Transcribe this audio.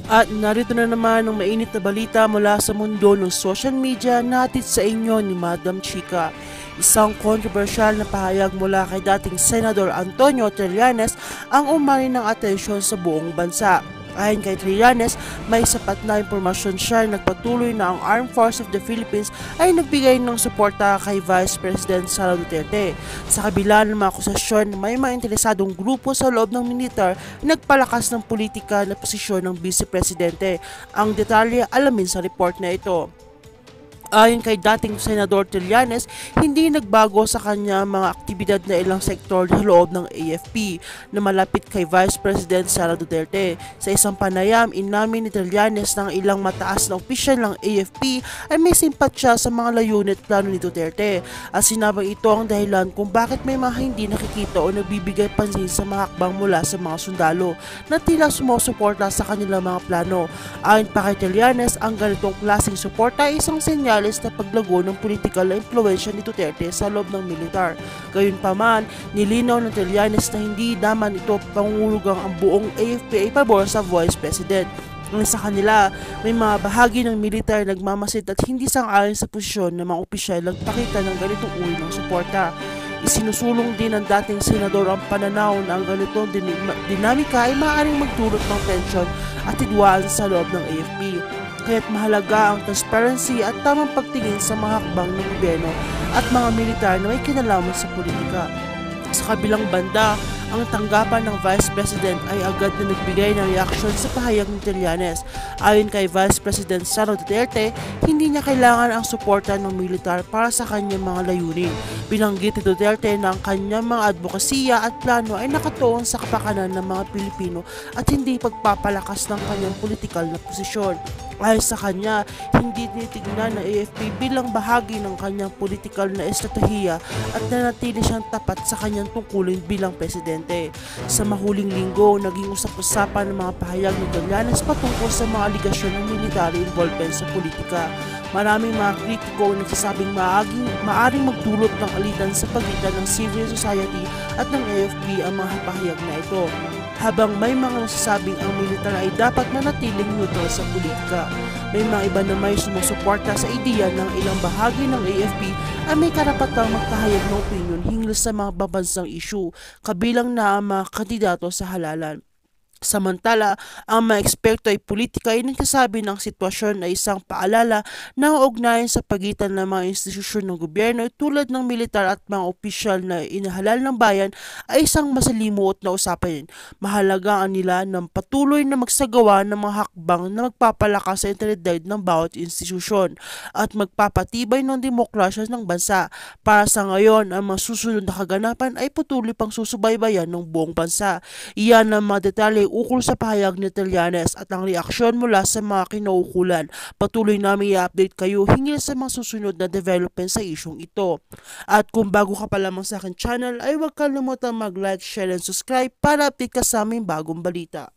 At narito na naman ang mainit na balita mula sa mundo ng social media natin sa inyo ni Madam Chika. Isang kontrobersyal na pahayag mula kay dating Senador Antonio Trillanes ang umani ng atensyon sa buong bansa. Ayon kay Trillanes, may sapat na impormasyon siya na nagpatuloy na ang Armed Forces of the Philippines ay nagbigay ng suporta kay Vice President Sara Duterte. Sa kabila ng mga akusasyon, may mga interesadong grupo sa loob ng militar na nagpalakas ng politika na posisyon ng Vice Presidente. Ang detalye alamin sa report na ito. Ayon kay dating Senador Trillanes, hindi nagbago sa kanya mga aktibidad na ilang sektor sa loob ng AFP na malapit kay Vice President Sara Duterte. Sa isang panayam, inamin ni Trillanes ng ilang mataas na opisyal ng AFP ay may simpatya sa mga layunin at plano ni Duterte. At sinabing ito ang dahilan kung bakit may mga hindi nakikita o nagbibigay pansin sa mga hakbang mula sa mga sundalo na tila sumusuporta sa kanilang mga plano. Ayon pa kay Trillanes, ang ganitong klaseng suporta ay isang senyales na paglago ng politikal na impluwensya ni Duterte sa loob ng militar. Gayunpaman, nilinaw ng Trillanes na hindi daman ito pangungulugang ang buong AFP ay pabor sa Vice President. Sa kanila, may mga bahagi ng militar nagmamasid at hindi sang-ayon sa posisyon ng mga opisyal nagpakita ng ganitong uri ng suporta. Isinusulong din ng dating senador ang pananaw na ang ganitong dinamika ay maaaring magdulot ng tensyon at hidwaan sa loob ng AFP. Kaya't mahalaga ang transparency at tamang pagtingin sa mga hakbang ng gobyerno at mga militar na may kinalaman sa politika. Sa kabilang banda, ang tanggapan ng Vice President ay agad na nagbigay ng reaksyon sa pahayag ni Trillanes. Ayon kay Vice President Sara Duterte, hindi niya kailangan ang suporta ng militar para sa kanyang mga layunin. Binanggit ni Duterte na ang kanyang mga advokasya at plano ay nakatuon sa kapakanan ng mga Pilipino at hindi pagpapalakas ng kanyang politikal na posisyon. Ayon sa kanya, hindi tinitignan ng AFP bilang bahagi ng kanyang politikal na estratehiya at nanatili siyang tapat sa kanyang tungkulin bilang presidente. Sa mahuling linggo, naging usap-usapan ng mga pahayag ni Trillanes patungkol sa mga aligasyon ng military involvement sa politika. Maraming mga kritiko na nagsasabing maaring magdulot ng alitan sa pagitan ng civil society at ng AFP ang mga pahayag na ito. Habang may mga nasasabing ang militar ay dapat manatiling neutral sa politika. May mga iba na may sumusuporta sa ideya ng ilang bahagi ng AFP ay may karapatang magpahayag ng opinyon hinggil sa mga babansang issue, kabilang na ang mga kandidato sa halalan. Samantala, ang mga eksperto ay politika ay nagsasabi ng sitwasyon ay isang paalala na ugnayan sa pagitan ng mga institusyon ng gobyerno tulad ng militar at mga opisyal na inahalal ng bayan ay isang masalimuot na usapan. Mahalaga ang nila ng patuloy na magsagawa ng mga hakbang na magpapalakas sa integridad ng bawat institusyon at magpapatibay ng demokrasya ng bansa. Para sa ngayon, ang mga susunod na kaganapan ay patuloy pang susubaybayan ng buong bansa. Iyan ang mga detalye ukol sa pahayag ni Trillanes at ang reaksyon mula sa mga kinaukulan. Patuloy namin i-update kayo hinggil sa mga susunod na development sa isyong ito. At kung bago ka pa lamang sa akin channel ay huwag kalimutang mag-like, share and subscribe para update ka sa aming bagong balita.